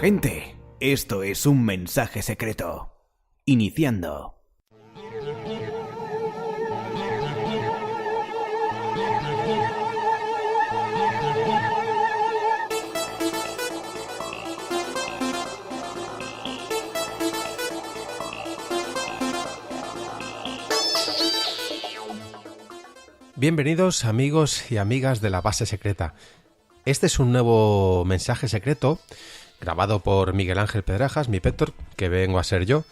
Agente, esto es un mensaje secreto. Iniciando. Bienvenidos amigos y amigas de la base secreta. Este es un nuevo mensaje secreto grabado por Miguel Ángel Pedrajas, mi Péctor, que vengo a ser yo,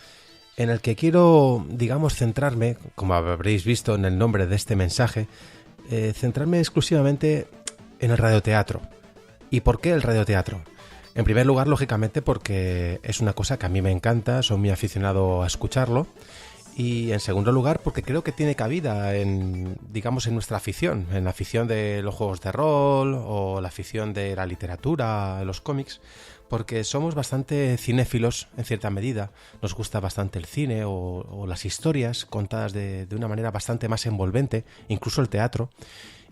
en el que quiero, centrarme, como habréis visto en el nombre de este mensaje, centrarme exclusivamente en el radioteatro. ¿Y por qué el radioteatro? En primer lugar, lógicamente, porque es una cosa que a mí me encanta, soy muy aficionado a escucharlo. Y en segundo lugar, porque creo que tiene cabida en nuestra afición, en la afición de los juegos de rol o la afición de la literatura, los cómics, porque somos bastante cinéfilos en cierta medida, nos gusta bastante el cine o las historias contadas de una manera bastante más envolvente, incluso el teatro,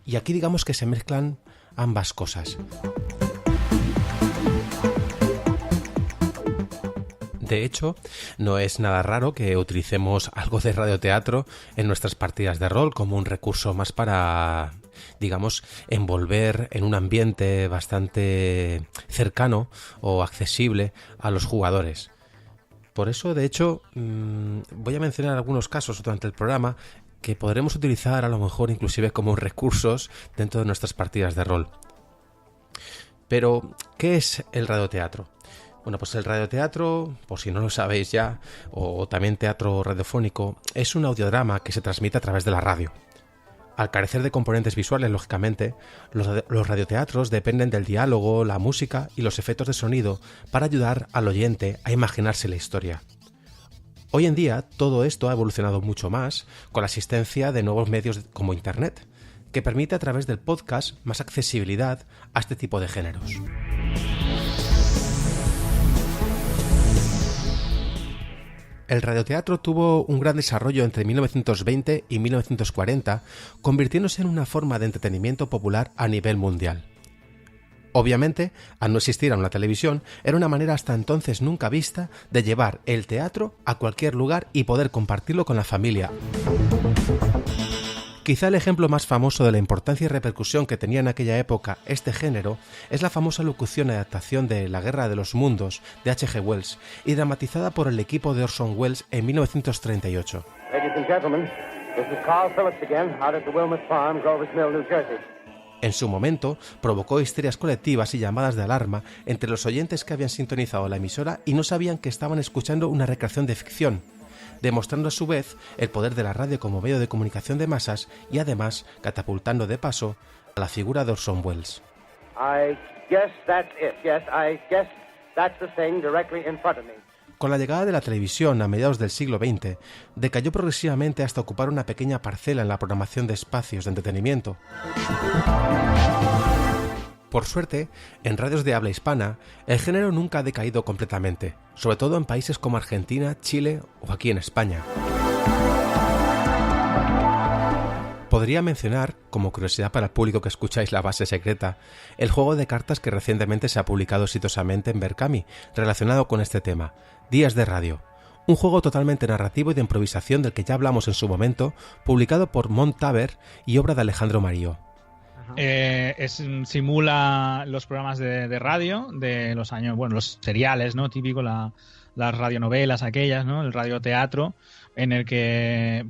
y aquí digamos que se mezclan ambas cosas. De hecho, no es nada raro que utilicemos algo de radioteatro en nuestras partidas de rol como un recurso más para, envolver en un ambiente bastante cercano o accesible a los jugadores. Por eso, de hecho, voy a mencionar algunos casos durante el programa que podremos utilizar a lo mejor inclusive como recursos dentro de nuestras partidas de rol. Pero, ¿qué es el radioteatro? Bueno, pues el radioteatro, por si no lo sabéis ya, o también teatro radiofónico, es un audiodrama que se transmite a través de la radio. Al carecer de componentes visuales, lógicamente, los radioteatros dependen del diálogo, la música y los efectos de sonido para ayudar al oyente a imaginarse la historia. Hoy en día, todo esto ha evolucionado mucho más con la existencia de nuevos medios como Internet, que permite a través del podcast más accesibilidad a este tipo de géneros. El radioteatro tuvo un gran desarrollo entre 1920 y 1940, convirtiéndose en una forma de entretenimiento popular a nivel mundial. Obviamente, al no existir aún la televisión, era una manera hasta entonces nunca vista de llevar el teatro a cualquier lugar y poder compartirlo con la familia. Quizá el ejemplo más famoso de la importancia y repercusión que tenía en aquella época este género es la famosa locución y adaptación de La Guerra de los Mundos de H.G. Wells y dramatizada por el equipo de Orson Welles en 1938. En su momento, provocó histerias colectivas y llamadas de alarma entre los oyentes que habían sintonizado la emisora y no sabían que estaban escuchando una recreación de ficción, demostrando a su vez el poder de la radio como medio de comunicación de masas y además catapultando de paso a la figura de Orson Welles. Con la llegada de la televisión a mediados del siglo XX, decayó progresivamente hasta ocupar una pequeña parcela en la programación de espacios de entretenimiento. Por suerte, en radios de habla hispana, el género nunca ha decaído completamente, sobre todo en países como Argentina, Chile o aquí en España. Podría mencionar, como curiosidad para el público que escucháis La Base Secreta, el juego de cartas que recientemente se ha publicado exitosamente en Berkami, relacionado con este tema, Días de Radio. Un juego totalmente narrativo y de improvisación del que ya hablamos en su momento, publicado por Montaver y obra de Alejandro Marío. Simula los programas de radio de los años, los seriales, ¿no? Típico, las radionovelas aquellas, ¿no? El radioteatro, en el que,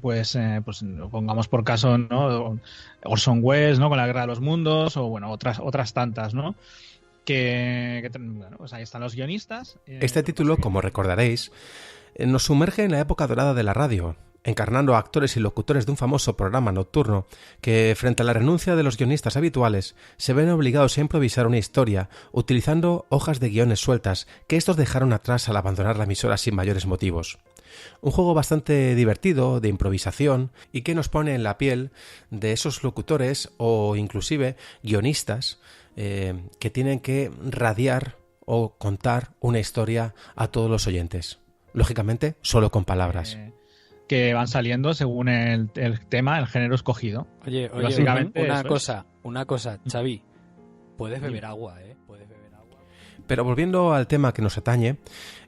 pongamos por caso, ¿no? Orson Welles, ¿no? Con La Guerra de los Mundos, o otras tantas, ¿no? Pues ahí están los guionistas. Este título, como recordaréis, nos sumerge en la época dorada de la radio, encarnando a actores y locutores de un famoso programa nocturno que, frente a la renuncia de los guionistas habituales, se ven obligados a improvisar una historia utilizando hojas de guiones sueltas que estos dejaron atrás al abandonar la emisora sin mayores motivos. Un juego bastante divertido, de improvisación, y que nos pone en la piel de esos locutores o inclusive guionistas que tienen que radiar o contar una historia a todos los oyentes. Lógicamente, solo con palabras. Que van saliendo según el tema, el género escogido. Oye, básicamente una cosa, Xavi, puedes beber agua, puedes beber agua. Pero volviendo al tema que nos atañe,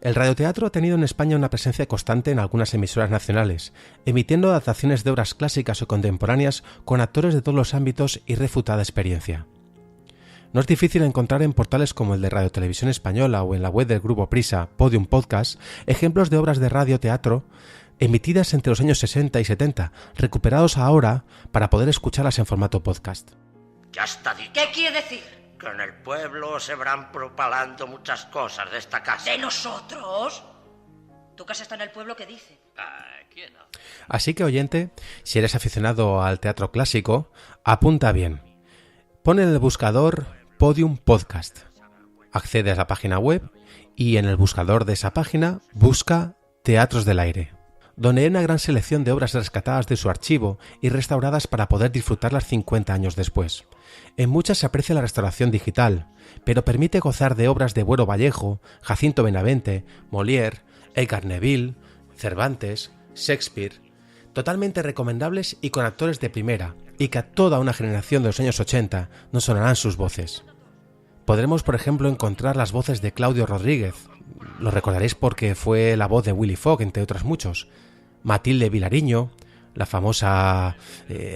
el radioteatro ha tenido en España una presencia constante en algunas emisoras nacionales, emitiendo adaptaciones de obras clásicas o contemporáneas con actores de todos los ámbitos y refutada experiencia. No es difícil encontrar en portales como el de Radio Televisión Española o en la web del Grupo Prisa, Podium Podcast, ejemplos de obras de radioteatro emitidas entre los años 60 y 70, recuperados ahora para poder escucharlas en formato podcast. Ya está dicho. ¿Qué quiere decir? Que en el pueblo se verán propalando muchas cosas de esta casa. ¿De nosotros? ¿Tu casa está en el pueblo? ¿Qué dice? ¿Quién no? Así que, oyente, si eres aficionado al teatro clásico, apunta bien. Pon en el buscador Podium Podcast. Accede a la página web y en el buscador de esa página busca Teatros del Aire, donde hay una gran selección de obras rescatadas de su archivo y restauradas para poder disfrutarlas 50 años después. En muchas se aprecia la restauración digital, pero permite gozar de obras de Buero Vallejo, Jacinto Benavente, Molière, Edgar Neville, Cervantes, Shakespeare, totalmente recomendables y con actores de primera, y que a toda una generación de los años 80 nos sonarán sus voces. Podremos, por ejemplo, encontrar las voces de Claudio Rodríguez, lo recordaréis porque fue la voz de Willy Fogg, entre otros muchos, Matilde Vilariño, la famosa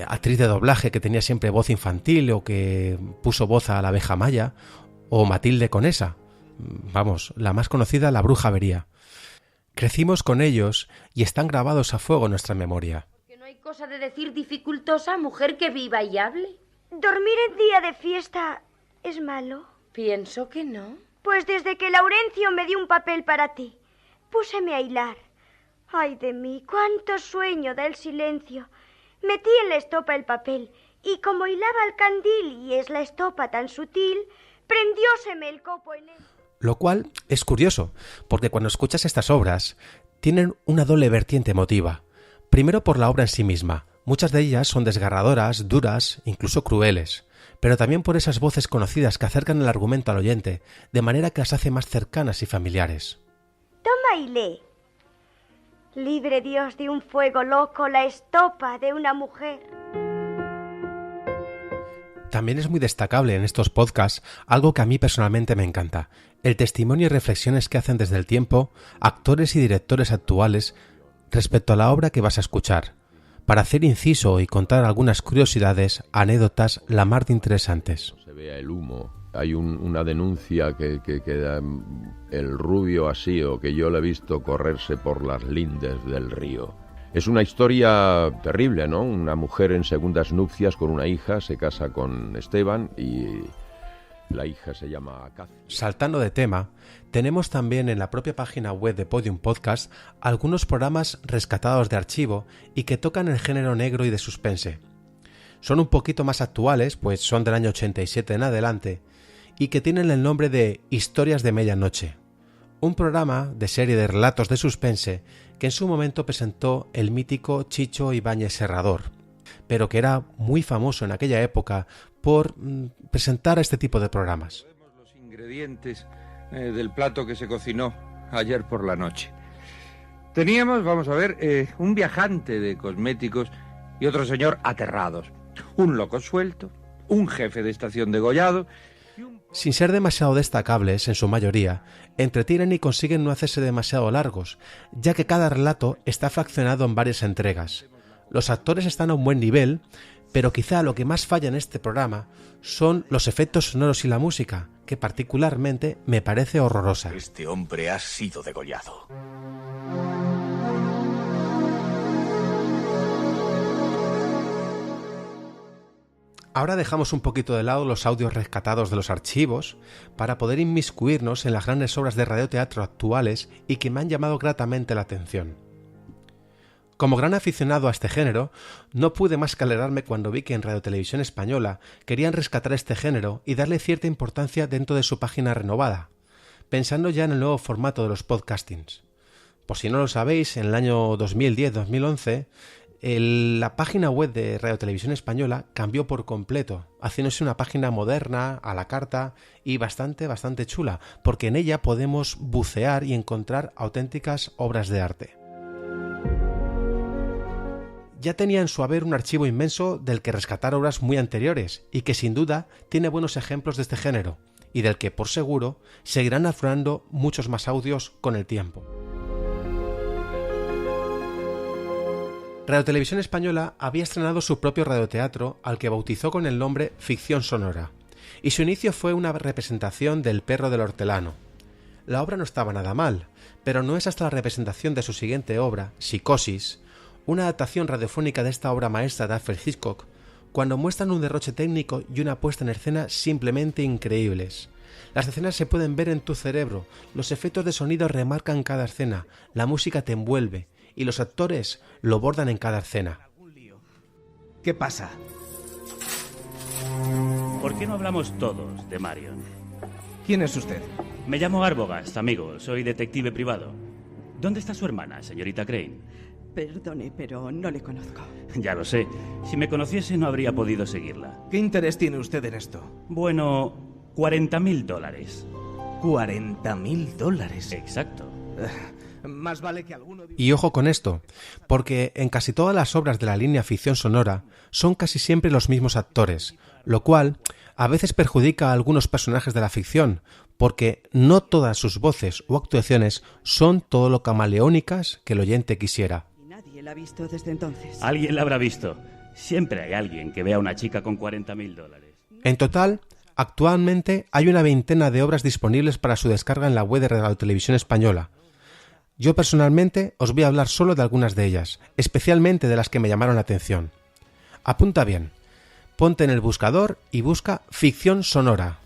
actriz de doblaje que tenía siempre voz infantil o que puso voz a la abeja maya, o Matilde Conesa, vamos, la más conocida, la Bruja Avería. Crecimos con ellos y están grabados a fuego en nuestra memoria. ¿Que no hay cosa de decir dificultosa, mujer que viva y hable? ¿Dormir en día de fiesta es malo? Pienso que no. Pues desde que Laurencio me dio un papel para ti, púseme a hilar. Ay de mí, cuánto sueño da el silencio. Metí en la estopa el papel, y como hilaba el candil y es la estopa tan sutil, prendióseme el copo en él. Lo cual es curioso, porque cuando escuchas estas obras, tienen una doble vertiente emotiva. Primero por la obra en sí misma. Muchas de ellas son desgarradoras, duras, incluso crueles, pero también por esas voces conocidas que acercan el argumento al oyente, de manera que las hace más cercanas y familiares. Toma y lee. Libre Dios de un fuego loco la estopa de una mujer. También es muy destacable en estos podcasts algo que a mí personalmente me encanta, el testimonio y reflexiones que hacen desde el tiempo actores y directores actuales respecto a la obra que vas a escuchar, para hacer inciso y contar algunas curiosidades, anécdotas la mar de interesantes. Se vea el humo. Hay una denuncia que da el rubio Asío, que yo le he visto correrse por las lindes del río. Es una historia terrible, ¿no? Una mujer en segundas nupcias con una hija, se casa con Esteban y la hija se llama Acacia. Saltando de tema, tenemos también en la propia página web de Podium Podcast algunos programas rescatados de archivo y que tocan el género negro y de suspense. Son un poquito más actuales, pues son del año 87 en adelante, y que tienen el nombre de Historias de Medianoche, un programa de serie de relatos de suspense que en su momento presentó el mítico Chicho Ibáñez Serrador, pero que era muy famoso en aquella época por presentar este tipo de programas. Vemos los ingredientes del plato que se cocinó ayer por la noche. Teníamos, vamos a ver, un viajante de cosméticos y otro señor aterrados, un loco suelto, un jefe de estación degollado. Sin ser demasiado destacables en su mayoría, entretienen y consiguen no hacerse demasiado largos, ya que cada relato está fraccionado en varias entregas. Los actores están a un buen nivel, pero quizá lo que más falla en este programa son los efectos sonoros y la música, que particularmente me parece horrorosa. Este hombre ha sido degollado. Ahora dejamos un poquito de lado los audios rescatados de los archivos para poder inmiscuirnos en las grandes obras de radioteatro actuales y que me han llamado gratamente la atención. Como gran aficionado a este género, no pude más que alegrarme cuando vi que en Radio Televisión Española querían rescatar este género y darle cierta importancia dentro de su página renovada, pensando ya en el nuevo formato de los podcastings. Por si no lo sabéis, en el año 2010-2011, la página web de Radio Televisión Española cambió por completo, haciéndose una página moderna, a la carta y bastante chula, porque en ella podemos bucear y encontrar auténticas obras de arte. Ya tenía en su haber un archivo inmenso del que rescatar obras muy anteriores y que sin duda tiene buenos ejemplos de este género y del que por seguro seguirán aflorando muchos más audios con el tiempo. Radio Televisión Española había estrenado su propio radioteatro al que bautizó con el nombre Ficción Sonora y su inicio fue una representación del Perro del Hortelano. La obra no estaba nada mal, pero no es hasta la representación de su siguiente obra, Psicosis, una adaptación radiofónica de esta obra maestra de Alfred Hitchcock, cuando muestran un derroche técnico y una puesta en escena simplemente increíbles. Las escenas se pueden ver en tu cerebro, los efectos de sonido remarcan cada escena, la música te envuelve y los actores lo bordan en cada escena. ¿Qué pasa? ¿Por qué no hablamos todos de Marion? ¿Quién es usted? Me llamo Arbogast, amigo, soy detective privado. ¿Dónde está su hermana, señorita Crane? Perdone, pero no le conozco. Ya lo sé. Si me conociese no habría podido seguirla. ¿Qué interés tiene usted en esto? Bueno, $40,000. $40,000. Exacto. Más vale que alguno... Y ojo con esto, porque en casi todas las obras de la línea ficción sonora son casi siempre los mismos actores, lo cual a veces perjudica a algunos personajes de la ficción, porque no todas sus voces o actuaciones son todo lo camaleónicas que el oyente quisiera. Nadie la ha visto desde entonces. Alguien la habrá visto. Siempre hay alguien que vea a una chica con $40,000. En total, actualmente hay una veintena de obras disponibles para su descarga en la web de Radio Televisión Española. Yo personalmente os voy a hablar solo de algunas de ellas, especialmente de las que me llamaron la atención. Apunta bien, ponte en el buscador y busca Ficción Sonora.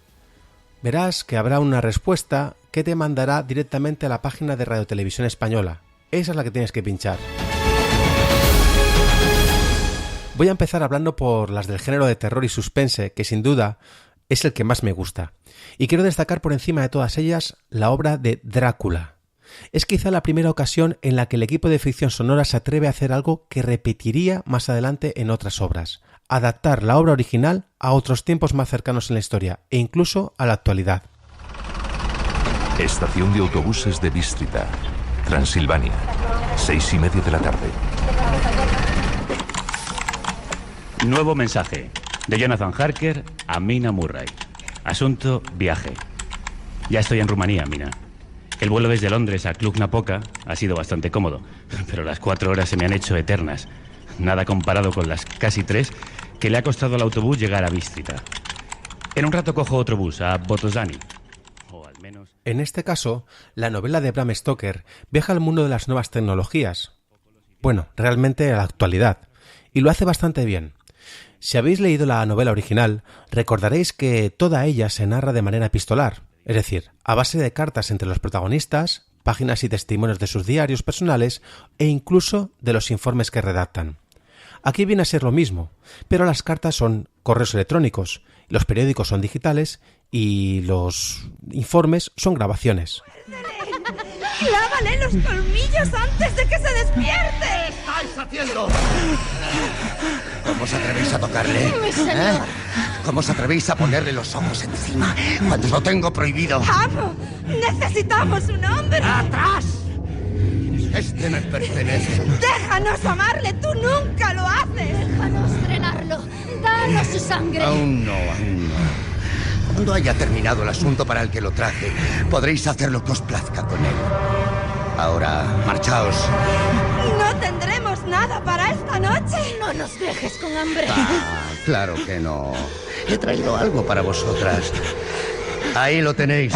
Verás que habrá una respuesta que te mandará directamente a la página de Radio Televisión Española. Esa es la que tienes que pinchar. Voy a empezar hablando por las del género de terror y suspense, que sin duda es el que más me gusta. Y quiero destacar por encima de todas ellas la obra de Drácula. Es quizá la primera ocasión en la que el equipo de Ficción Sonora se atreve a hacer algo que repetiría más adelante en otras obras: adaptar la obra original a otros tiempos más cercanos en la historia e incluso a la actualidad. Estación de autobuses de Bístrita, Transilvania, 6:30 de la tarde. Nuevo mensaje de Jonathan Harker a Mina Murray. Asunto: viaje. Ya estoy en Rumanía, Mina. El vuelo desde Londres a Cluj-Napoca ha sido bastante cómodo, pero las 4 horas se me han hecho eternas. Nada comparado con las casi 3 que le ha costado al autobús llegar a Bístrita. En un rato cojo otro bus a Botosani. O al menos... En este caso, la novela de Bram Stoker viaja al mundo de las nuevas tecnologías. Bueno, realmente a la actualidad. Y lo hace bastante bien. Si habéis leído la novela original, recordaréis que toda ella se narra de manera epistolar. Es decir, a base de cartas entre los protagonistas, páginas y testimonios de sus diarios personales e incluso de los informes que redactan. Aquí viene a ser lo mismo, pero las cartas son correos electrónicos, los periódicos son digitales y los informes son grabaciones. ¡Clávale los colmillos antes de que se despierte! ¿Qué estáis haciendo? ¿Cómo os atrevéis a tocarle? ¡Mi señor! ¿Cómo os atrevéis a ponerle los ojos encima cuando lo tengo prohibido? ¡Amo! ¡Necesitamos un hombre! ¡Atrás! Este me pertenece. ¡Déjanos amarle! ¡Tú nunca lo haces! ¡Déjanos drenarlo! ¡Danos su sangre! Aún no. Cuando haya terminado el asunto para el que lo traje, podréis hacer lo que os plazca con él. Ahora, marchaos. ¡No tendremos nada para esta noche! ¡No nos dejes con hambre! Claro que no. He traído algo para vosotras. Ahí lo tenéis.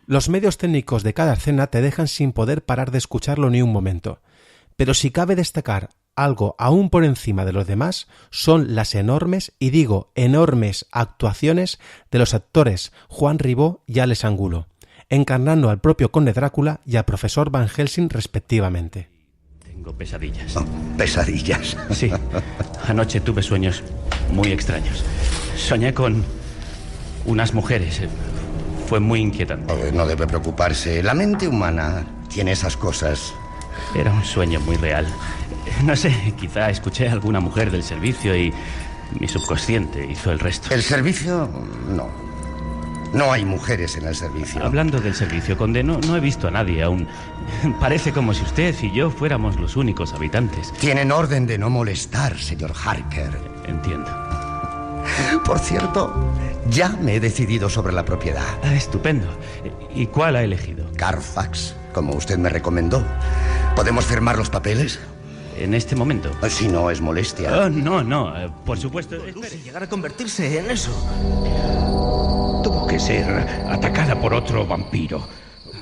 Los medios técnicos de cada escena te dejan sin poder parar de escucharlo ni un momento. Pero si cabe destacar algo aún por encima de los demás, son las enormes, y digo enormes, actuaciones de los actores Juan Ribó y Alex Angulo. encarnando al propio Conde Drácula y al profesor Van Helsing respectivamente. Tengo pesadillas. ¿Pesadillas? Sí. Anoche tuve sueños muy extraños. Soñé con unas mujeres. Fue muy inquietante. No debe preocuparse. La mente humana tiene esas cosas. Era un sueño muy real. No sé, quizá escuché a alguna mujer del servicio y mi subconsciente hizo el resto. ¿El servicio? No. No hay mujeres en el servicio. Hablando del servicio, conde, no he visto a nadie aún. Parece como si usted y yo fuéramos los únicos habitantes. Tienen orden de no molestar, señor Harker. Entiendo. Por cierto, ya me he decidido sobre la propiedad. Estupendo. ¿Y cuál ha elegido? Carfax, como usted me recomendó. ¿Podemos firmar los papeles? ¿En este momento? Si no es molestia. No, por supuesto. Lucy llegar a convertirse en eso. Tuvo que ser atacada por otro vampiro.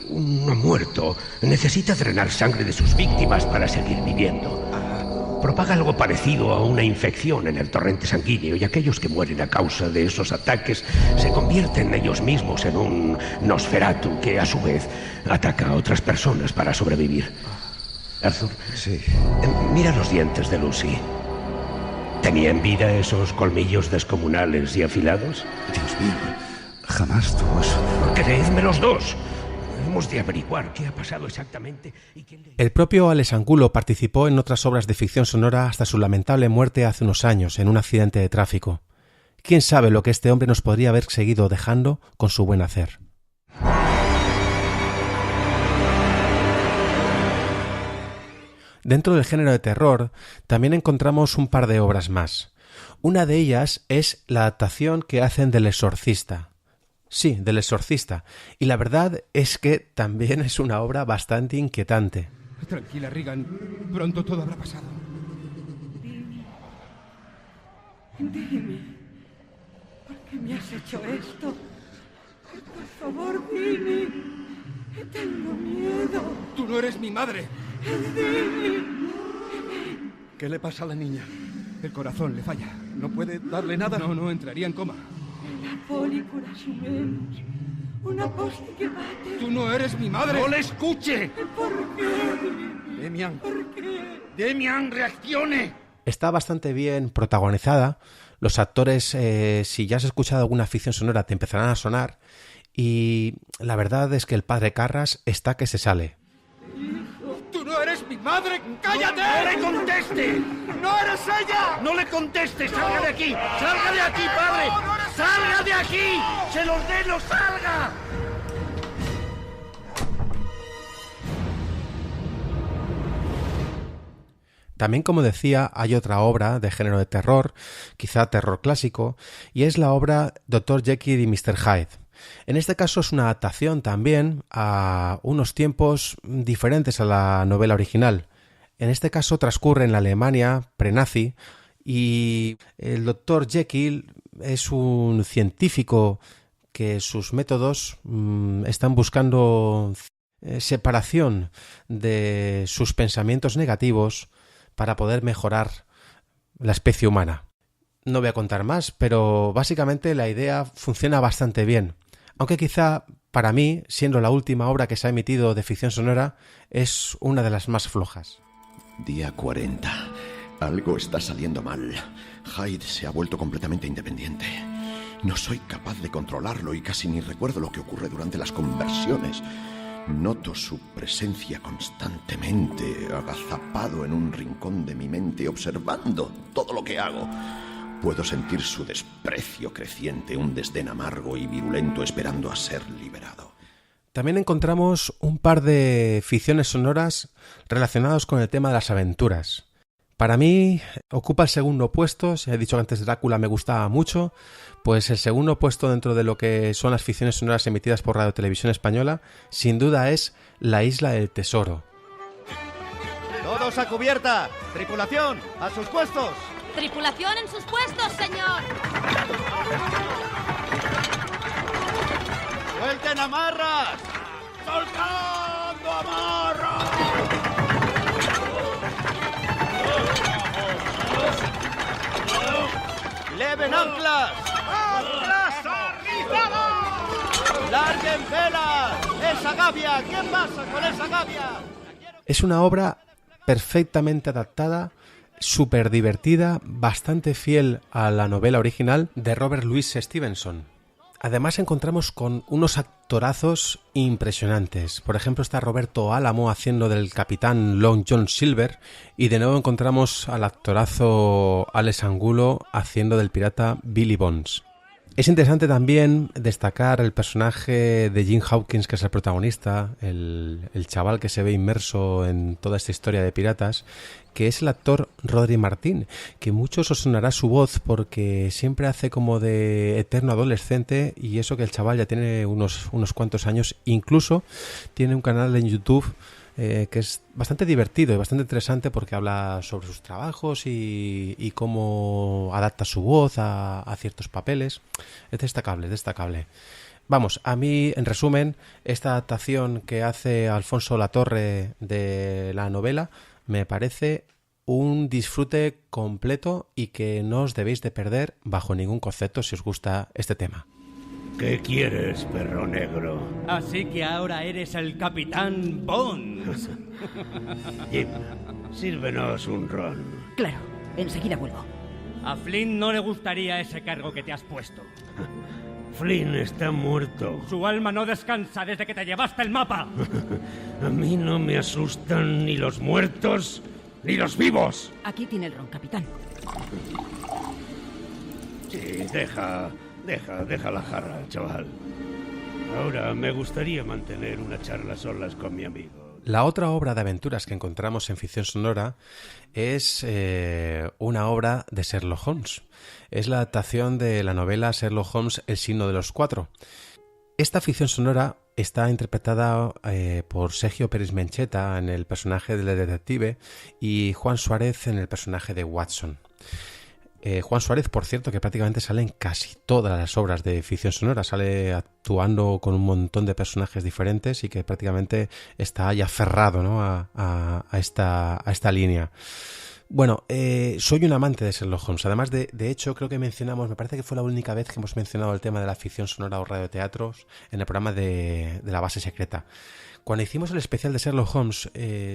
Uno muerto necesita drenar sangre de sus víctimas para seguir viviendo. Propaga algo parecido a una infección en el torrente sanguíneo y aquellos que mueren a causa de esos ataques se convierten ellos mismos en un Nosferatu que a su vez ataca a otras personas para sobrevivir. Arthur, sí. Mira los dientes de Lucy. ¿Tenía en vida esos colmillos descomunales y afilados? Dios mío, jamás tuvo eso. Creedme los dos. Hemos de averiguar qué ha pasado exactamente y quién le... El propio Alex Angulo participó en otras obras de ficción sonora hasta su lamentable muerte hace unos años en un accidente de tráfico. ¿Quién sabe lo que este hombre nos podría haber seguido dejando con su buen hacer? Dentro del género de terror también encontramos un par de obras más. Una de ellas es la adaptación que hacen del Exorcista. Sí, del Exorcista. Y la verdad es que también es una obra bastante inquietante. Tranquila, Regan. Pronto todo habrá pasado. Dime, ¿por qué me has hecho esto? Por favor, dime. Tengo miedo. Tú no eres mi madre. Dime. ¿Qué le pasa a la niña? El corazón le falla. ¿No puede darle nada? No, entraría en coma. La fólicula sumemus. Una postigevate. ¡Tú no eres mi madre! ¡No le escuche! ¿Por qué? Demian. ¿Por qué? ¡Demian, reaccione! Está bastante bien protagonizada. Los actores, si ya has escuchado alguna ficción sonora, te empezarán a sonar. Y la verdad es que el padre Carras está que se sale. ¡Tú no eres mi madre! ¡Cállate! ¡No le conteste! ¡No eres ella! ¡No le conteste! ¡Salga de aquí! ¡Salga de aquí, padre! ¡Salga de aquí! ¡Se los ordeno, salga! También, como decía, hay otra obra de género de terror, quizá terror clásico, y es la obra Dr. Jekyll y Mr. Hyde. En este caso es una adaptación también a unos tiempos diferentes a la novela original. En este caso transcurre en la Alemania prenazi y el Dr. Jekyll es un científico que sus métodos están buscando separación de sus pensamientos negativos para poder mejorar la especie humana. No voy a contar más, pero básicamente la idea funciona bastante bien. Aunque quizá, para mí, siendo la última obra que se ha emitido de ficción sonora, es una de las más flojas. Día 40. Algo está saliendo mal. Hyde se ha vuelto completamente independiente. No soy capaz de controlarlo y casi ni recuerdo lo que ocurre durante las conversiones. Noto su presencia constantemente, agazapado en un rincón de mi mente, observando todo lo que hago. Puedo sentir su desprecio creciente, un desdén amargo y virulento esperando a ser liberado. También encontramos un par de ficciones sonoras relacionadas con el tema de las aventuras. Para mí ocupa el segundo puesto. Si he dicho que antes Drácula me gustaba mucho, pues el segundo puesto dentro de lo que son las ficciones sonoras emitidas por Radio Televisión Española, sin duda es La Isla del Tesoro. ¡Todos a cubierta! ¡Tripulación, a sus puestos! ¡Tripulación en sus puestos, señor! ¡Suelten amarras! ¡Soltando amarras! ¡Leven anclas! ¡Anclas arrizadas! ¡Larguen velas! esa gavia? ¿Qué pasa con esa gavia? Es una obra perfectamente adaptada, súper divertida, bastante fiel a la novela original de Robert Louis Stevenson. Además encontramos con unos actorazos impresionantes. Por ejemplo está Roberto Álamo haciendo del capitán Long John Silver y de nuevo encontramos al actorazo Alex Angulo haciendo del pirata Billy Bones. Es interesante también destacar el personaje de Jim Hawkins, que es el protagonista, el chaval que se ve inmerso en toda esta historia de piratas, que es el actor Rodri Martín, que muchos os sonará su voz porque siempre hace como de eterno adolescente, y eso que el chaval ya tiene unos cuantos años, incluso tiene un canal en YouTube que es bastante divertido y bastante interesante porque habla sobre sus trabajos y cómo adapta su voz a ciertos papeles. Es destacable. Vamos, a mí, en resumen, esta adaptación que hace Alfonso Latorre de la novela me parece un disfrute completo y que no os debéis de perder bajo ningún concepto si os gusta este tema. ¿Qué quieres, perro negro? Así que ahora eres el Capitán Bones. Jim, sírvenos un ron. Claro, enseguida vuelvo. A Flynn no le gustaría ese cargo que te has puesto. Flynn está muerto. Su alma no descansa desde que te llevaste el mapa. A mí no me asustan ni los muertos ni los vivos. Aquí tiene el ron, capitán. Sí, deja la jarra, chaval. Ahora me gustaría mantener una charla solas con mi amigo. La otra obra de aventuras que encontramos en ficción sonora es una obra de Sherlock Holmes. Es la adaptación de la novela Sherlock Holmes, El signo de los cuatro. Esta ficción sonora está interpretada por Sergio Pérez Mencheta en el personaje del detective y Juan Suárez en el personaje de Watson. Juan Suárez, por cierto, que prácticamente sale en casi todas las obras de ficción sonora, sale actuando con un montón de personajes diferentes y que prácticamente está ya aferrado, ¿no?, a esta línea. Bueno, soy un amante de Sherlock Holmes. Además, de hecho, creo que mencionamos, me parece que fue la única vez que hemos mencionado el tema de la ficción sonora o radioteatros en el programa de la base secreta. Cuando hicimos el especial de Sherlock Holmes,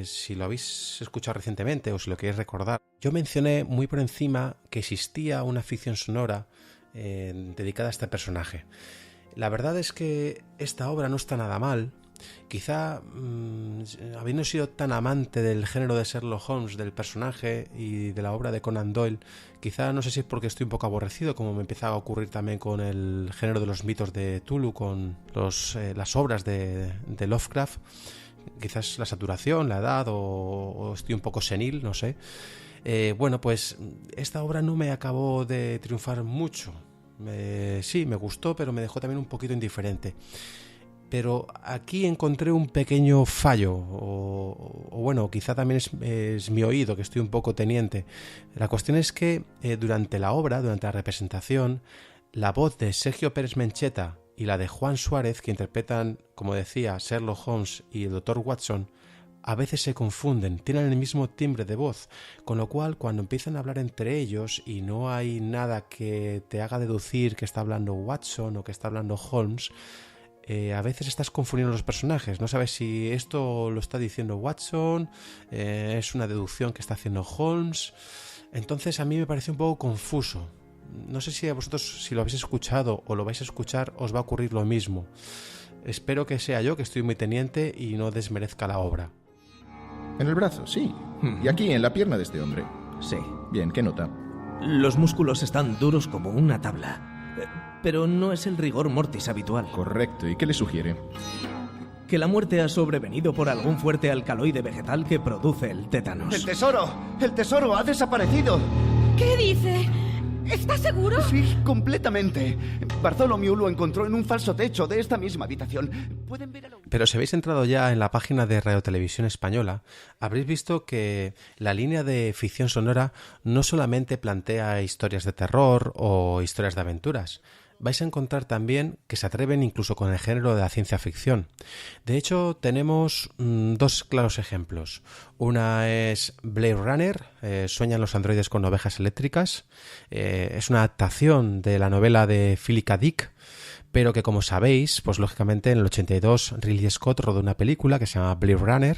si lo habéis escuchado recientemente o si lo queréis recordar, yo mencioné muy por encima que existía una ficción sonora dedicada a este personaje. La verdad es que esta obra no está nada mal. Quizá, habiendo sido tan amante del género de Sherlock Holmes, del personaje y de la obra de Conan Doyle, quizá no sé si es porque estoy un poco aborrecido, como me empieza a ocurrir también con el género de los mitos de Cthulhu, con las obras de Lovecraft. Quizás la saturación, la edad o estoy un poco senil, no sé. Bueno, pues esta obra no me acabó de triunfar mucho. Sí, me gustó, pero me dejó también un poquito indiferente. Pero aquí encontré un pequeño fallo, o bueno, quizá también es mi oído, que estoy un poco teniente. La cuestión es que durante la obra, durante la representación, la voz de Sergio Pérez Mencheta y la de Juan Suárez, que interpretan, como decía, Sherlock Holmes y el Dr. Watson, a veces se confunden, tienen el mismo timbre de voz, con lo cual cuando empiezan a hablar entre ellos y no hay nada que te haga deducir que está hablando Watson o que está hablando Holmes, a veces estás confundiendo los personajes, no sabes si esto lo está diciendo Watson, es una deducción que está haciendo Holmes. Entonces a mí me parece un poco confuso. No sé si a vosotros, si lo habéis escuchado o lo vais a escuchar, os va a ocurrir lo mismo. Espero que sea yo, que estoy muy teniente y no desmerezca la obra. En el brazo, sí. Y aquí, en la pierna de este hombre. Sí. Bien, ¿qué nota? Los músculos están duros como una tabla. Pero no es el rigor mortis habitual. Correcto. ¿Y qué le sugiere? Que la muerte ha sobrevenido por algún fuerte alcaloide vegetal que produce el tétanos. ¡El tesoro! ¡El tesoro ha desaparecido! ¿Qué dice? ¿Estás seguro? Sí, completamente. Bartholomew lo encontró en un falso techo de esta misma habitación. ¿Pueden ver a la... Pero si habéis entrado ya en la página de Radio Televisión Española, habréis visto que la línea de ficción sonora no solamente plantea historias de terror o historias de aventuras. Vais a encontrar también que se atreven incluso con el género de la ciencia ficción. De hecho, tenemos dos claros ejemplos. Una es Blade Runner, Sueñan los androides con ovejas eléctricas. Es una adaptación de la novela de Philip K. Dick, pero que, como sabéis, pues lógicamente en el 82 Ridley Scott rodó una película que se llama Blade Runner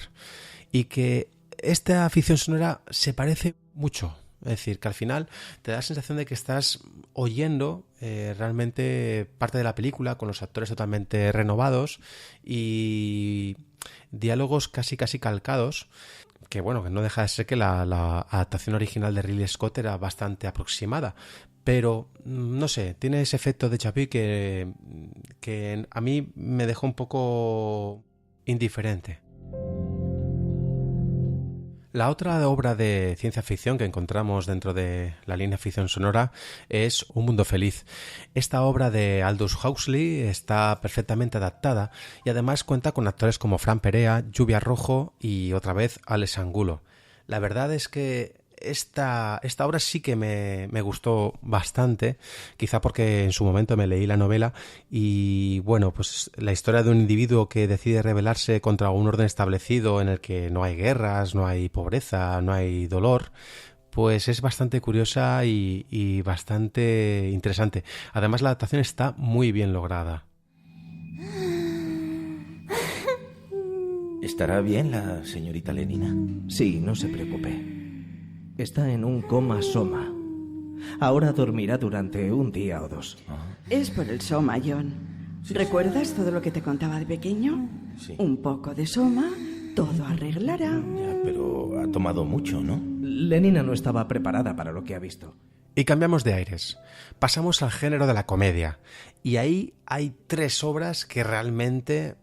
y que esta ficción sonora se parece mucho. Es decir, que al final te da la sensación de que estás oyendo realmente parte de la película con los actores totalmente renovados y diálogos casi calcados, que bueno, que no deja de ser que la adaptación original de Ridley Scott era bastante aproximada, pero no sé, tiene ese efecto de déjà vu que a mí me dejó un poco indiferente. La otra obra de ciencia ficción que encontramos dentro de la línea ficción sonora es Un mundo feliz. Esta obra de Aldous Huxley está perfectamente adaptada y además cuenta con actores como Fran Perea, Lluvia Rojo y otra vez Alex Angulo. La verdad es que esta obra sí que me gustó bastante, quizá porque en su momento me leí la novela y bueno, pues la historia de un individuo que decide rebelarse contra un orden establecido en el que no hay guerras, no hay pobreza, no hay dolor, pues es bastante curiosa y bastante interesante. Además, la adaptación está muy bien lograda. ¿Estará bien la señorita Lenina? Sí, no se preocupe. Está en un coma soma. Ahora dormirá durante un día o dos. Es por el soma, John. ¿Recuerdas todo lo que te contaba de pequeño? Sí. Un poco de soma, todo arreglará. Ya, pero ha tomado mucho, ¿no? Lenina no estaba preparada para lo que ha visto. Y cambiamos de aires. Pasamos al género de la comedia. Y ahí hay 3 obras que realmente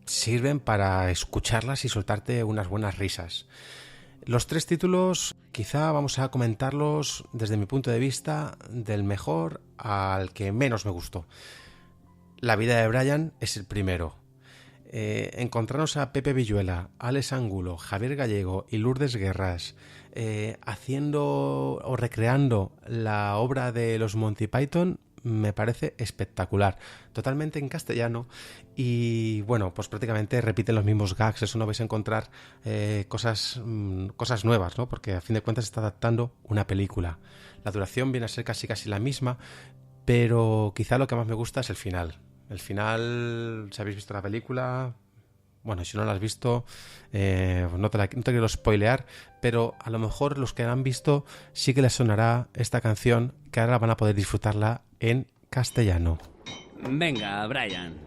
sirven para escucharlas y soltarte unas buenas risas. Los 3 títulos quizá vamos a comentarlos desde mi punto de vista del mejor al que menos me gustó. La vida de Brian es el primero. Encontrarnos a Pepe Villuela, Alex Angulo, Javier Gallego y Lourdes Guerras haciendo o recreando la obra de los Monty Python me parece espectacular, totalmente en castellano y bueno, pues prácticamente repiten los mismos gags. Eso no vais a encontrar cosas nuevas, ¿no? Porque a fin de cuentas está adaptando una película. La duración viene a ser casi la misma, pero quizá lo que más me gusta es el final. El final, si habéis visto la película, bueno, si no la has visto, no te quiero spoilear, pero a lo mejor los que la han visto sí que les sonará esta canción, que ahora van a poder disfrutarla en castellano. Venga, Brian,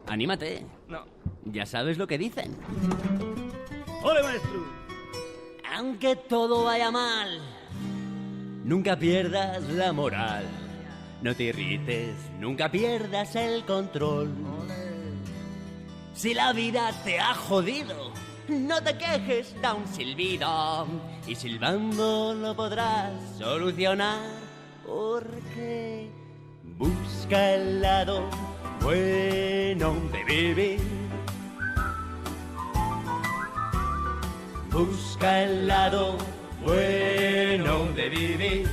anímate. No. Ya sabes lo que dicen. ¡Ole, maestro! Aunque todo vaya mal, nunca pierdas la moral. No te irrites, nunca pierdas el control. Si la vida te ha jodido, no te quejes, da un silbido y silbando lo podrás solucionar, porque busca el lado bueno de vivir. Busca el lado bueno de vivir.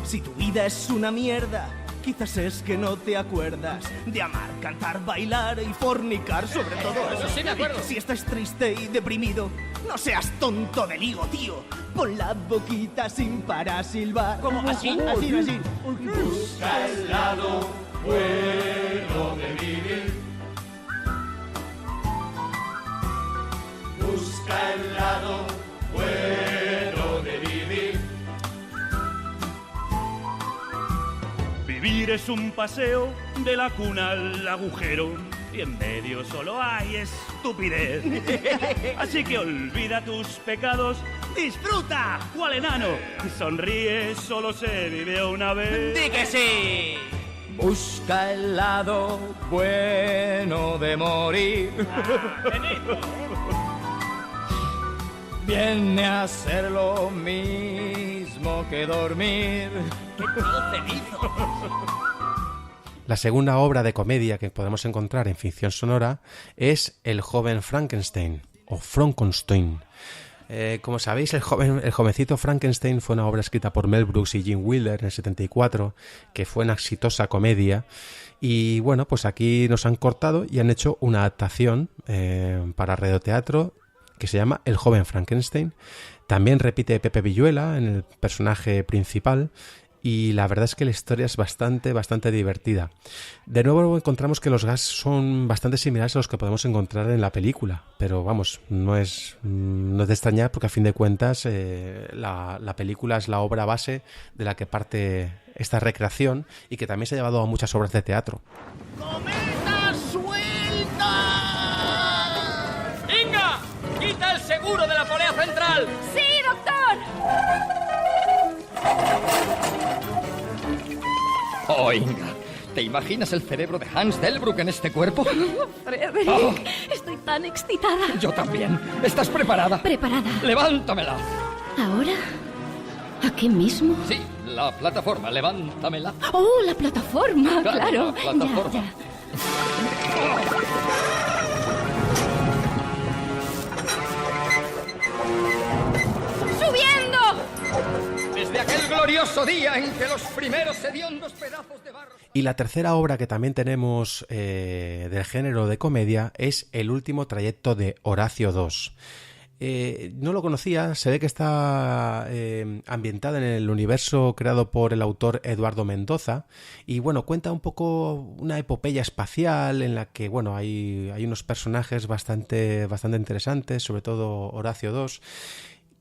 Si tu vida es una mierda, quizás es que no te acuerdas de amar, cantar, bailar y fornicar, sobre todo eso. Sí, me acuerdo. Si estás triste y deprimido, no seas tonto del higo, tío. Pon la boquita sin parar silbar. ¿Cómo? ¿Así? Busca el lado bueno de vivir. Busca el lado bueno de vivir. Vivir es un paseo de la cuna al agujero y en medio solo hay estupidez. Así que olvida tus pecados, disfruta, cual enano. Sonríe, solo se vive una vez. ¡Di que sí! Busca el lado bueno de morir. Viene a ser lo mismo que dormir. ¡Qué todo cenizo! La segunda obra de comedia que podemos encontrar en ficción sonora es El joven Frankenstein o Frankenstein. Como sabéis, el jovencito Frankenstein fue una obra escrita por Mel Brooks y Gene Wilder en el 74, que fue una exitosa comedia. Y bueno, pues aquí nos han cortado y han hecho una adaptación para radioteatro que se llama El joven Frankenstein. También repite Pepe Villuela en el personaje principal y la verdad es que la historia es bastante divertida. De nuevo encontramos que los gags son bastante similares a los que podemos encontrar en la película, pero vamos, no es de extrañar porque a fin de cuentas la película es la obra base de la que parte esta recreación y que también se ha llevado a muchas obras de teatro. ¡Cometa suelta! ¡Inga! ¡Quita el seguro de la polea central! ¡Sí, doctor! Oh, Inga, ¿te imaginas el cerebro de Hans Delbrück en este cuerpo? Frederick, Oh. estoy tan excitada. Yo también. ¿Estás preparada? Preparada. ¡Levántamela! ¿Ahora? ¿Aquí mismo? Sí, la plataforma, levántamela. ¡Oh, la plataforma! Claro. La plataforma. Ya. ¡Subiendo! Desde aquel glorioso día en que los primeros hediondos pedazos de barro... Y la tercera obra que también tenemos del género de comedia es El último trayecto de Horacio II. No lo conocía, se ve que está ambientada en el universo creado por el autor Eduardo Mendoza y bueno, cuenta un poco una epopeya espacial en la que bueno, hay unos personajes bastante interesantes, sobre todo Horacio II,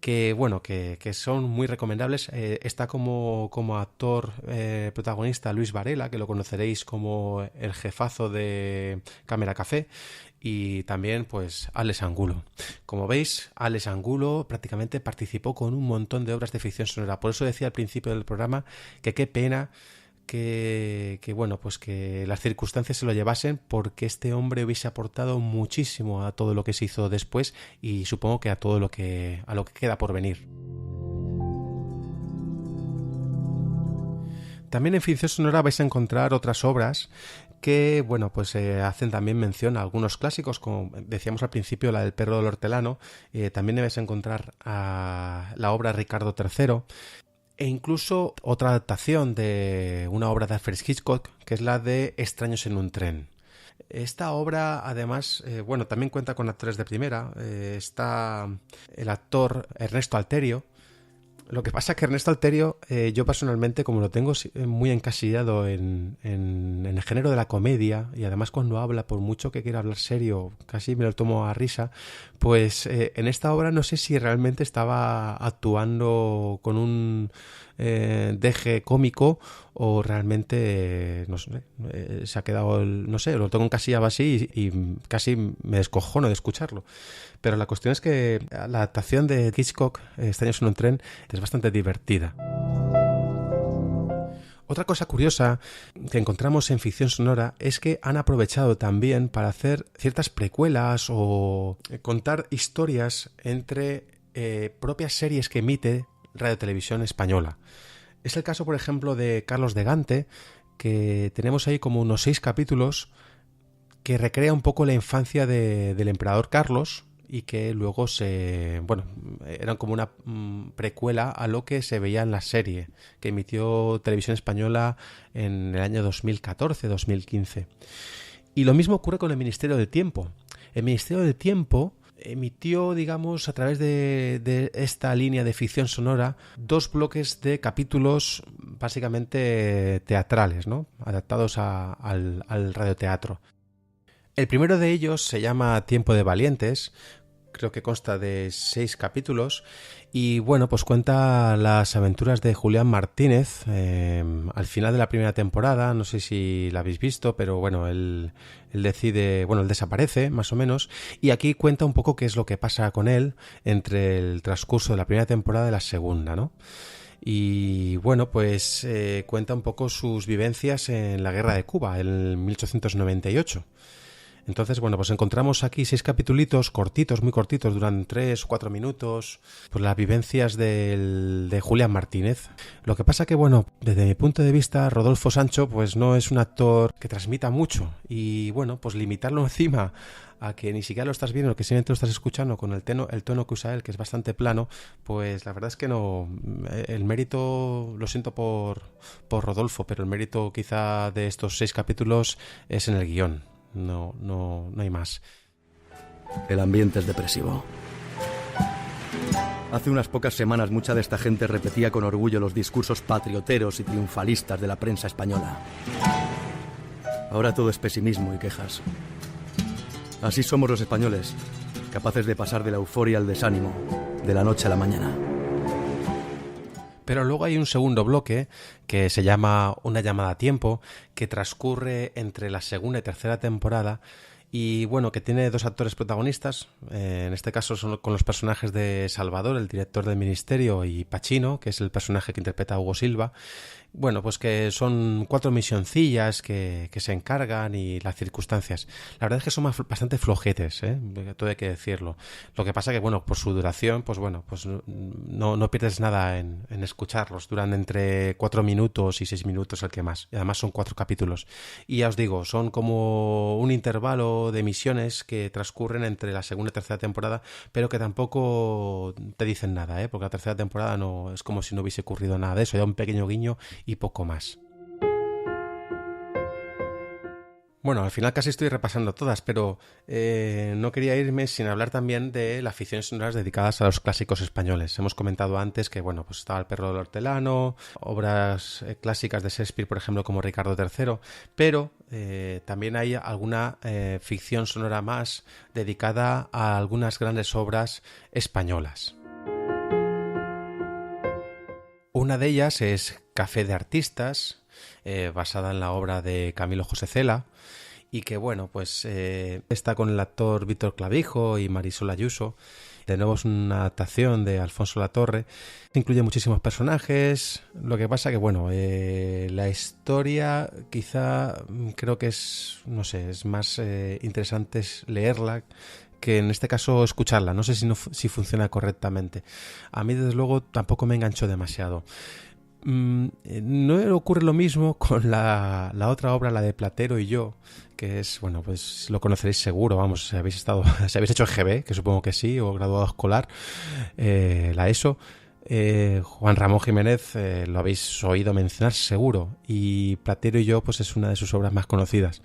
que bueno, que son muy recomendables. Está como actor protagonista Luis Varela, que lo conoceréis como el jefazo de Cámara Café, y también pues Alex Angulo. Como veis, Alex Angulo prácticamente participó con un montón de obras de ficción sonora. Por eso decía al principio del programa que qué pena que bueno, pues que las circunstancias se lo llevasen, porque este hombre hubiese aportado muchísimo a todo lo que se hizo después y supongo que a todo lo que queda por venir. También en ficción sonora vais a encontrar otras obras que, bueno, pues hacen también mención a algunos clásicos, como decíamos al principio, la del perro del hortelano. También vais a encontrar a la obra Ricardo III, e incluso otra adaptación de una obra de Alfred Hitchcock, que es la de Extraños en un tren. Esta obra, además, bueno, también cuenta con actores de primera. Está el actor Ernesto Alterio. Lo que pasa es que Ernesto Alterio, yo personalmente, como lo tengo muy encasillado en el género de la comedia, y además cuando habla, por mucho que quiera hablar serio, casi me lo tomo a risa, pues en esta obra no sé si realmente estaba actuando con un deje cómico o realmente, no sé, se ha quedado, no sé, lo tengo encasillado así y casi me descojono de escucharlo. Pero la cuestión es que la adaptación de Hitchcock, Extraños en un tren, es bastante divertida. Otra cosa curiosa que encontramos en ficción sonora es que han aprovechado también para hacer ciertas precuelas o contar historias entre propias series que emite Radio Televisión Española. Es el caso, por ejemplo, de Carlos de Gante, que tenemos ahí como unos 6 capítulos que recrea un poco la infancia del emperador Carlos, y que luego eran como una precuela a lo que se veía en la serie que emitió Televisión Española en el año 2014-2015. Y lo mismo ocurre con el Ministerio del Tiempo. El Ministerio del Tiempo emitió, digamos, a través de esta línea de ficción sonora, 2 bloques de capítulos básicamente teatrales, ¿no? Adaptados al radioteatro. El primero de ellos se llama Tiempo de Valientes. Creo que consta de 6 capítulos y bueno, pues cuenta las aventuras de Julián Martínez al final de la primera temporada. No sé si la habéis visto, pero bueno, él desaparece más o menos, y aquí cuenta un poco qué es lo que pasa con él entre el transcurso de la primera temporada y la segunda, ¿no? Y bueno, pues cuenta un poco sus vivencias en la guerra de Cuba en 1898. Entonces, bueno, pues encontramos aquí 6 capitulitos cortitos, muy cortitos, duran 3 o 4 minutos, pues las vivencias de Julián Martínez. Lo que pasa que, bueno, desde mi punto de vista, Rodolfo Sancho, pues no es un actor que transmita mucho, y bueno, pues limitarlo encima a que ni siquiera lo estás viendo, que simplemente lo estás escuchando con el tono que usa él, que es bastante plano, pues la verdad es que no. El mérito, lo siento por Rodolfo, pero el mérito quizá de estos 6 capítulos es en el guión. No hay más. El ambiente es depresivo. Hace unas pocas semanas mucha de esta gente repetía con orgullo los discursos patrioteros y triunfalistas de la prensa española. Ahora todo es pesimismo y quejas. Así somos los españoles, capaces de pasar de la euforia al desánimo, de la noche a la mañana. Pero luego hay un segundo bloque que se llama Una llamada a tiempo, que transcurre entre la segunda y tercera temporada y bueno, que tiene dos actores protagonistas. En este caso son con los personajes de Salvador, el director del ministerio, y Pacino, que es el personaje que interpreta a Hugo Silva. Bueno, pues que son 4 misioncillas que se encargan y las circunstancias. La verdad es que son bastante flojetes, todo hay que decirlo. Lo que pasa que, bueno, por su duración, pues bueno, pues no pierdes nada en escucharlos. Duran entre 4 minutos y 6 minutos el que más. Y además son 4 capítulos. Y ya os digo, son como un intervalo de misiones que transcurren entre la segunda y tercera temporada, pero que tampoco te dicen nada, porque la tercera temporada no es como si no hubiese ocurrido nada de eso. Hay un pequeño guiño y poco más. Bueno, al final casi estoy repasando todas, pero no quería irme sin hablar también de las ficciones sonoras dedicadas a los clásicos españoles. Hemos comentado antes que, bueno, pues estaba El perro del hortelano, obras clásicas de Shakespeare, por ejemplo, como Ricardo III, pero también hay alguna ficción sonora más dedicada a algunas grandes obras españolas. Una de ellas es Café de Artistas, basada en la obra de Camilo José Cela, y que bueno, pues está con el actor Víctor Clavijo y Marisol Ayuso. De nuevo es una adaptación de Alfonso Latorre. Incluye muchísimos personajes. Lo que pasa que bueno, la historia quizá creo que es, no sé, es más interesante leerla que en este caso escucharla. No sé si funciona correctamente. A mí desde luego tampoco me enganchó demasiado. No ocurre lo mismo con la otra obra, la de Platero y yo, que es, bueno, pues lo conoceréis seguro, vamos, si habéis hecho el GB, que supongo que sí, o graduado escolar, la ESO, Juan Ramón Jiménez lo habéis oído mencionar seguro, y Platero y yo pues es una de sus obras más conocidas.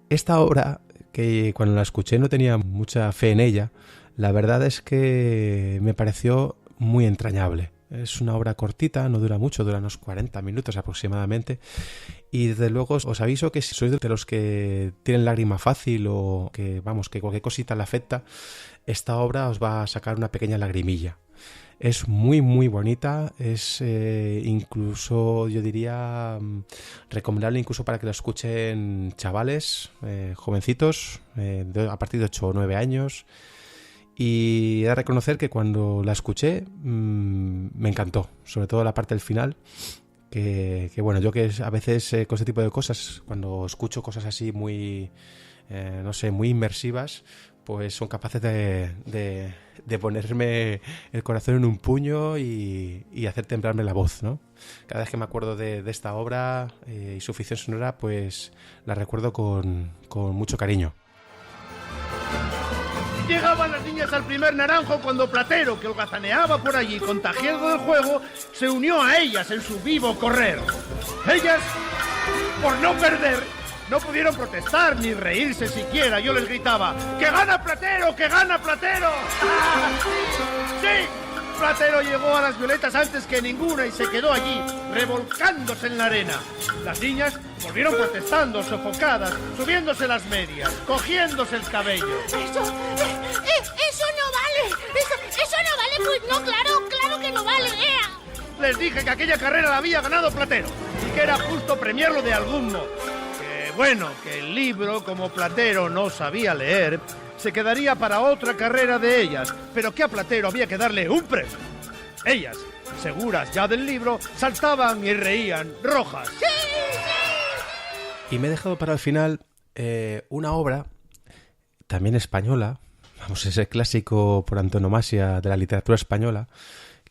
Esta obra, que cuando la escuché no tenía mucha fe en ella, la verdad es que me pareció muy entrañable. Es una obra cortita, no dura mucho, dura unos 40 minutos aproximadamente, y desde luego os aviso que si sois de los que tienen lágrima fácil o que, vamos, que cualquier cosita le afecta, esta obra os va a sacar una pequeña lagrimilla. Es muy muy bonita, es incluso, yo diría, recomendable incluso para que la escuchen chavales, jovencitos, a partir de 8 o 9 años. Y he de reconocer que cuando la escuché me encantó, sobre todo la parte del final, que bueno, yo que a veces con este tipo de cosas, cuando escucho cosas así muy, no sé, muy inmersivas, pues son capaces de ponerme el corazón en un puño y hacer temblarme la voz, ¿no? Cada vez que me acuerdo de esta obra y su ficción sonora, pues la recuerdo con mucho cariño. Llegaban las niñas al primer naranjo cuando Platero, que holgazaneaba por allí contagiado del juego, se unió a ellas en su vivo correr. Ellas, por no perder, no pudieron protestar ni reírse siquiera. Yo les gritaba: ¡que gana Platero, que gana Platero! ¡Sí! Platero llegó a las violetas antes que ninguna y se quedó allí, revolcándose en la arena. Las niñas volvieron protestando, sofocadas, subiéndose las medias, cogiéndose el cabello. ¡Eso no vale! ¡Eso no vale! Pues no, claro que no vale, Les dije que aquella carrera la había ganado Platero y que era justo premiarlo de algún modo. Que bueno, que el libro, como Platero no sabía leer, se quedaría para otra carrera de ellas, pero que a Platero había que darle un premio. Ellas, seguras ya del libro, saltaban y reían, rojas. ¡Sí! Y me he dejado para el final una obra, también española, vamos, ese clásico por antonomasia de la literatura española,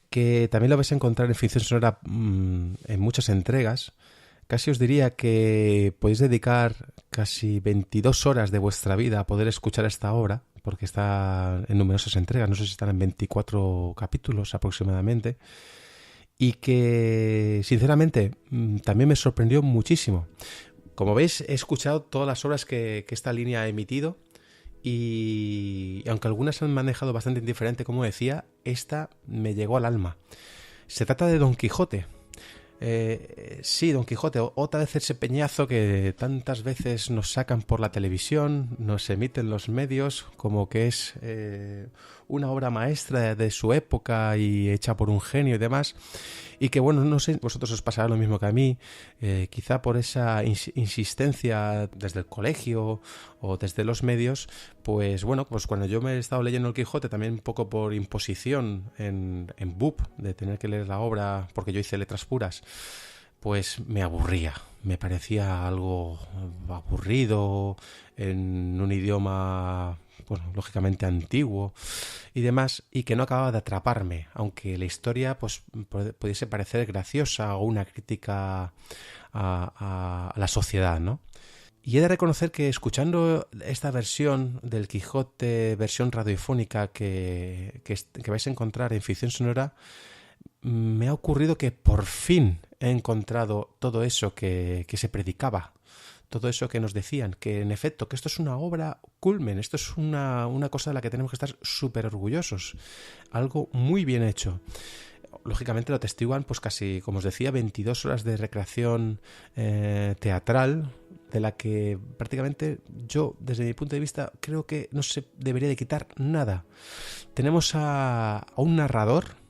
que también lo vais a encontrar en ficción sonora en muchas entregas. Casi os diría que podéis dedicar casi 22 horas de vuestra vida a poder escuchar esta obra, porque está en numerosas entregas, no sé si están en 24 capítulos aproximadamente, y que sinceramente también me sorprendió muchísimo. Como veis, he escuchado todas las obras que esta línea ha emitido y y aunque algunas han manejado bastante indiferente, como decía, esta me llegó al alma. Se trata de Don Quijote. Sí, Don Quijote, otra vez ese peñazo que tantas veces nos sacan por la televisión, nos emiten los medios, como que es una obra maestra de su época y hecha por un genio y demás, y que bueno, no sé, vosotros os pasará lo mismo que a mí, quizá por esa insistencia desde el colegio o desde los medios, pues bueno, pues cuando yo me he estado leyendo el Quijote, también un poco por imposición en BUP, de tener que leer la obra, porque yo hice letras puras, pues me aburría, me parecía algo aburrido, en un idioma, bueno, lógicamente antiguo y demás, y que no acababa de atraparme, aunque la historia pues pudiese parecer graciosa o una crítica a la sociedad, ¿no? Y he de reconocer que escuchando esta versión del Quijote, versión radiofónica que vais a encontrar en Ficción Sonora, me ha ocurrido que por fin he encontrado todo eso que se predicaba, todo eso que nos decían, que en efecto, que esto es una obra culmen, esto es una cosa de la que tenemos que estar súper orgullosos, algo muy bien hecho. Lógicamente lo atestiguan, pues casi, como os decía, 22 horas de recreación teatral, de la que prácticamente yo, desde mi punto de vista, creo que no se debería de quitar nada. Tenemos a un narrador,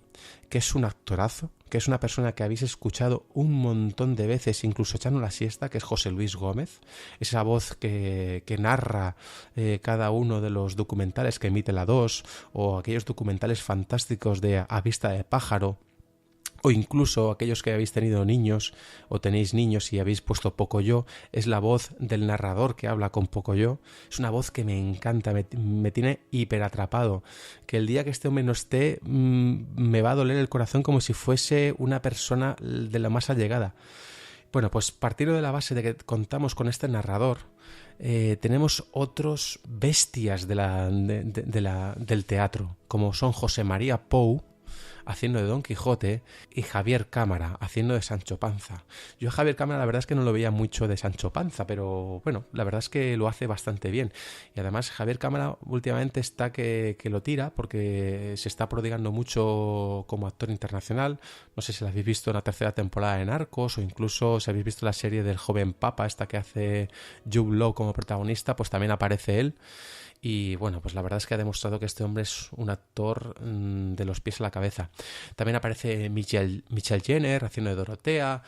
que es un actorazo, que es una persona que habéis escuchado un montón de veces, incluso echando la siesta, que es José Luis Gómez, esa voz que narra cada uno de los documentales que emite la 2, o aquellos documentales fantásticos de A Vista de Pájaro, o incluso aquellos que habéis tenido niños o tenéis niños y habéis puesto Pocoyo, es la voz del narrador que habla con Pocoyo. Es una voz que me encanta, me tiene hiperatrapado, que el día que este hombre no esté me va a doler el corazón como si fuese una persona de la más allegada. Bueno, pues partiendo de la base de que contamos con este narrador, tenemos otros bestias del teatro, como son José María Pou, haciendo de Don Quijote, y Javier Cámara haciendo de Sancho Panza. Yo a Javier Cámara la verdad es que no lo veía mucho de Sancho Panza, pero bueno, la verdad es que lo hace bastante bien. Y además Javier Cámara últimamente está que lo tira, porque se está prodigando mucho como actor internacional. No sé si lo habéis visto en la 3ª temporada de Narcos, o incluso si habéis visto la serie del joven Papa, esta que hace Jude Law como protagonista, pues también aparece él. Y bueno, pues la verdad es que ha demostrado que este hombre es un actor de los pies a la cabeza. También aparece Michelle Jenner haciendo de Dorotea,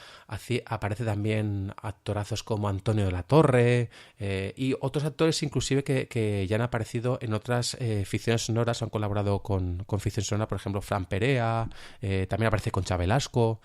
aparece también actorazos como Antonio de la Torre y otros actores inclusive que ya han aparecido en otras ficciones sonoras, han colaborado con ficción sonora, por ejemplo Fran Perea, también aparece Concha Velasco.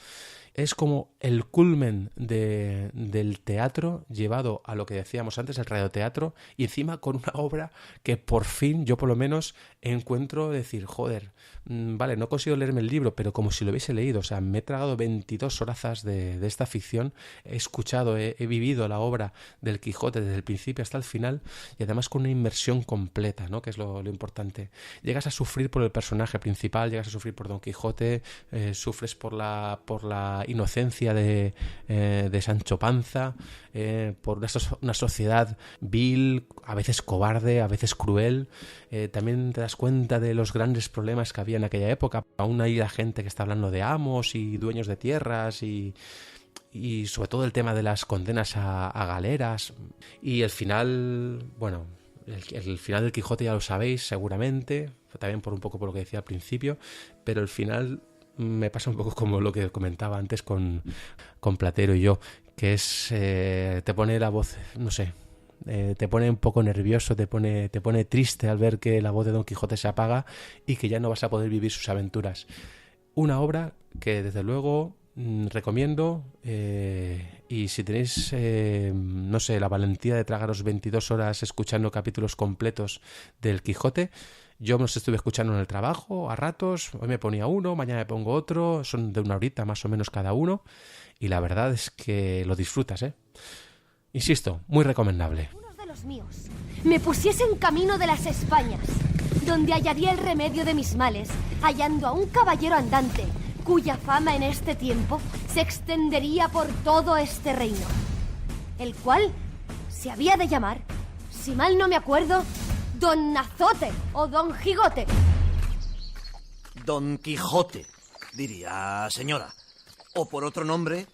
Es como el culmen del teatro llevado a lo que decíamos antes, el radioteatro, y encima con una obra que por fin yo por lo menos encuentro decir, joder, vale, no consigo leerme el libro, pero como si lo hubiese leído. O sea, me he tragado 22 horazas de esta ficción, he escuchado, he vivido la obra del Quijote desde el principio hasta el final, y además con una inmersión completa, ¿no? Que es lo importante. Llegas a sufrir por el personaje principal, llegas a sufrir por Don Quijote, sufres por la inocencia de Sancho Panza, por una sociedad vil, a veces cobarde, a veces cruel. También te das cuenta de los grandes problemas que había en aquella época. Aún hay la gente que está hablando de amos y dueños de tierras y sobre todo el tema de las condenas a galeras. Y el final, bueno, el final del Quijote ya lo sabéis seguramente, también por un poco por lo que decía al principio, pero el final me pasa un poco como lo que comentaba antes con Platero y yo, que es te pone la voz, no sé, te pone un poco nervioso, te pone triste al ver que la voz de Don Quijote se apaga y que ya no vas a poder vivir sus aventuras. Una obra que desde luego recomiendo, y si tenéis no sé, la valentía de tragaros 22 horas escuchando capítulos completos del Quijote. Yo me los estuve escuchando en el trabajo a ratos, hoy me ponía uno, mañana me pongo otro, son de 1 horita más o menos cada uno, y la verdad es que lo disfrutas, Insisto, muy recomendable. Unos de los míos me pusiesen camino de las Españas, donde hallaría el remedio de mis males, hallando a un caballero andante, cuya fama en este tiempo se extendería por todo este reino, el cual se había de llamar, si mal no me acuerdo, Don Azote o Don Gigote. Don Quijote, diría señora. O por otro nombre,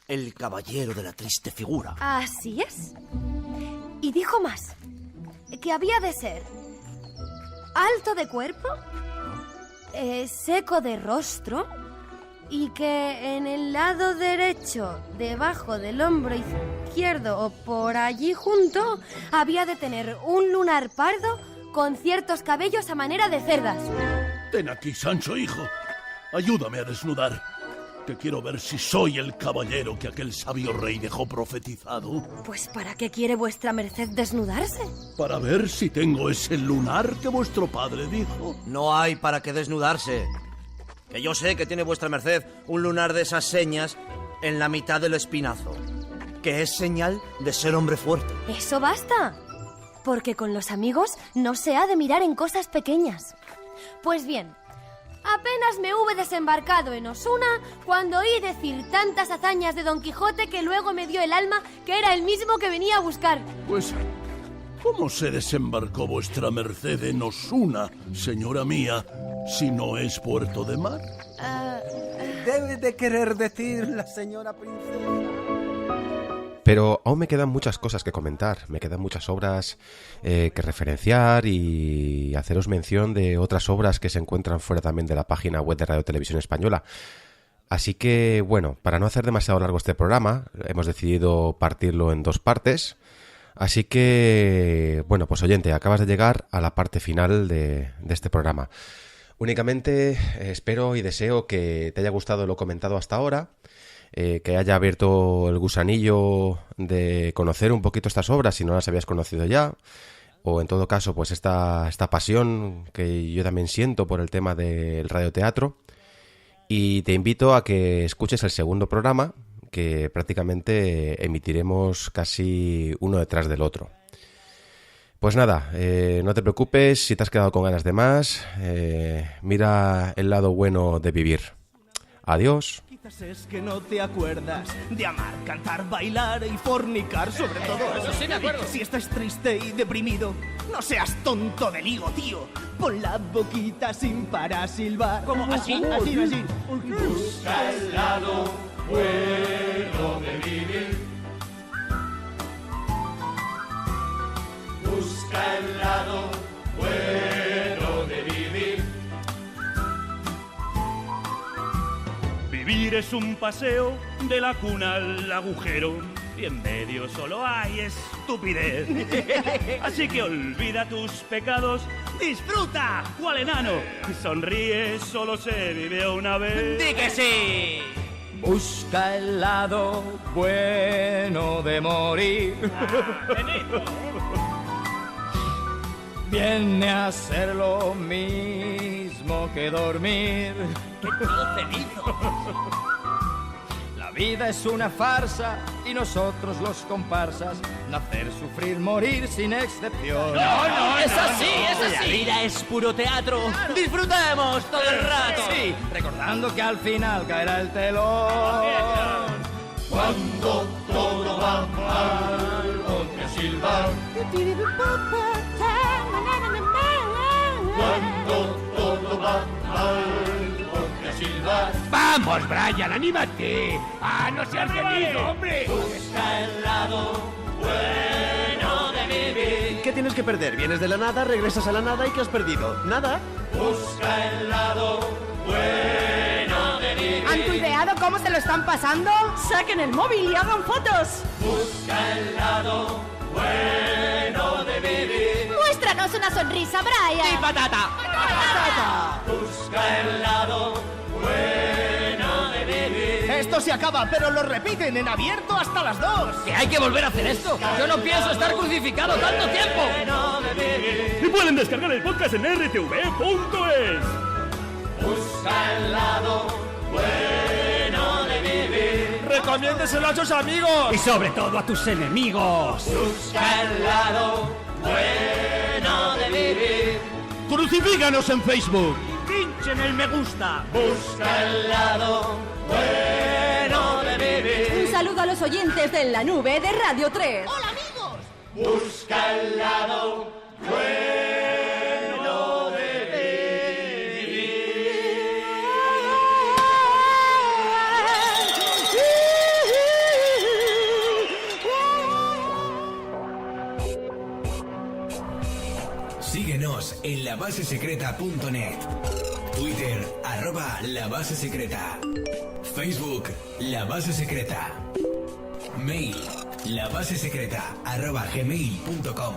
el caballero de la triste figura. Así es. Y dijo más, que había de ser alto de cuerpo, seco de rostro, y que en el lado derecho, debajo del hombro izquierdo o por allí junto, había de tener un lunar pardo con ciertos cabellos a manera de cerdas. Ten aquí, Sancho, hijo. Ayúdame a desnudar, que quiero ver si soy el caballero que aquel sabio rey dejó profetizado. Pues ¿para qué quiere vuestra merced desnudarse? Para ver si tengo ese lunar que vuestro padre dijo. No hay para qué desnudarse. Que yo sé que tiene vuestra merced un lunar de esas señas en la mitad del espinazo, que es señal de ser hombre fuerte. Eso basta, porque con los amigos no se ha de mirar en cosas pequeñas. Pues bien, apenas me hube desembarcado en Osuna cuando oí decir tantas hazañas de Don Quijote que luego me dio el alma que era el mismo que venía a buscar. Pues, ¿cómo se desembarcó vuestra merced en Osuna, señora mía, si no es puerto de mar? Debe de querer decir la señora princesa. Pero aún me quedan muchas cosas que comentar, me quedan muchas obras que referenciar y haceros mención de otras obras que se encuentran fuera también de la página web de Radio Televisión Española. Así que, bueno, para no hacer demasiado largo este programa, hemos decidido partirlo en 2 partes. Así que, bueno, pues oyente, acabas de llegar a la parte final de este programa. Únicamente espero y deseo que te haya gustado lo comentado hasta ahora, que haya abierto el gusanillo de conocer un poquito estas obras si no las habías conocido ya, o en todo caso pues esta pasión que yo también siento por el tema del radioteatro, y te invito a que escuches el segundo programa, que prácticamente emitiremos casi uno detrás del otro. Pues nada, no te preocupes si te has quedado con ganas de más, mira el lado bueno de vivir. Adiós. Quizás es que no te acuerdas de amar, cantar, bailar y fornicar, sobre todo eso. Sí, me acuerdo. Si estás triste y deprimido, no seas tonto de ligo, tío. Pon la boquita sin para silbar. ¿Cómo? ¿Así? Así. Busca el lado bueno de vivir. Busca el lado bueno de vivir. Vivir es un paseo de la cuna al agujero y en medio solo hay estupidez. Así que olvida tus pecados, disfruta, cual enano. Sonríe, solo se vive una vez. ¡Di que sí! Busca el lado bueno de morir. Viene a ser lo mismo que dormir. ¡Qué cenizo! La vida es una farsa y nosotros los comparsas, nacer, sufrir, morir sin excepción. No, es así, es así. La vida es puro teatro. Claro. Disfrutemos todo el rato. Sí, recordando que al final caerá el telón. Cuando todo va mal, ponte a silbar. Cuando todo va mal, ponte a silbar. ¡Vamos, Brian, anímate! ¡Ah, no seas venido, hombre! Busca el lado bueno de vivir. ¿Qué tienes que perder? Vienes de la nada, regresas a la nada y ¿qué has perdido? ¿Nada? Busca el lado bueno de vivir. ¿Han tuiteado cómo se lo están pasando? ¡Saquen el móvil y hagan fotos! Busca el lado bueno de vivir. Muéstranos una sonrisa, Brian. ¡Y patata! ¡Patata! Busca el lado bueno de vivir. Esto se acaba, pero lo repiten en abierto hasta las 2. ¡Que hay que volver a hacer esto! ¡Yo no pienso estar crucificado tanto tiempo! Bueno de vivir. Y pueden descargar el podcast en rtv.es. Busca el lado bueno de vivir. ¡Recomiéndeselo a sus amigos! Y sobre todo a tus enemigos. Busca el lado bueno de vivir. Crucifícanos en Facebook. Pinchen el me gusta. Busca el lado bueno de vivir. Un saludo a los oyentes de En la Nube de Radio 3. ¡Hola, amigos! Busca el lado bueno @labasesecreta.net. Twitter @labasesecreta. Facebook La Base Secreta. Mail labasesecreta@gmail.com.